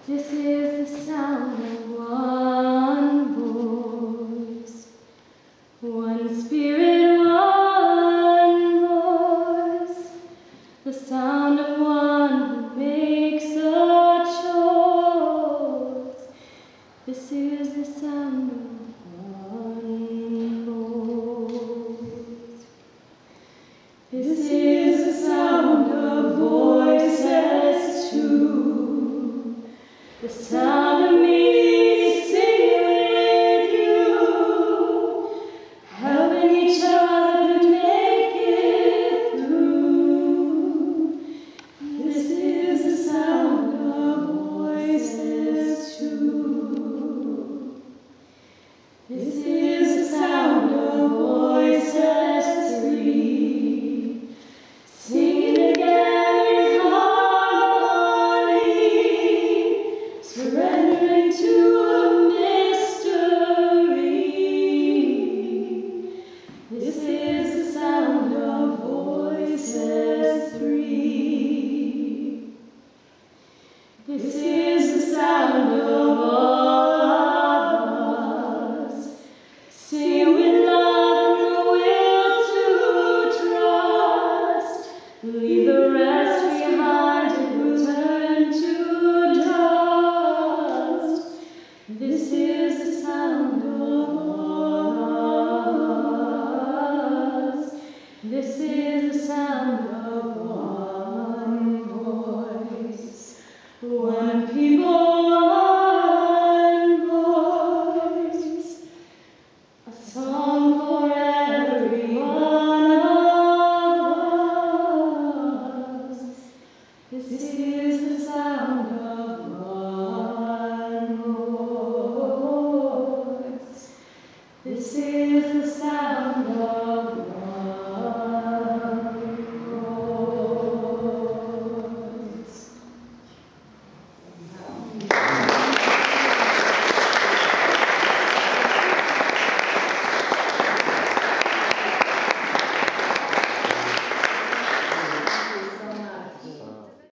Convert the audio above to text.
This is the sound of one voice, one spirit, one voice, the sound of one who makes a choice. This is the sound of one voice. This is the sound of voices too. The sound of me singing with you, helping each other to make it through. This is the sound of voices too. This is the sound of voices three, singing together in harmony, surrendering to a mystery. This is the sound of voices three. This is the sound of all of us, singing with love and the will to trust. Leave the rest behind and return to dust. This is the sound of us. This is the sound of one voice, one people, one voice, a song for every one of us. This is the sound of one voice. This is the sound of one.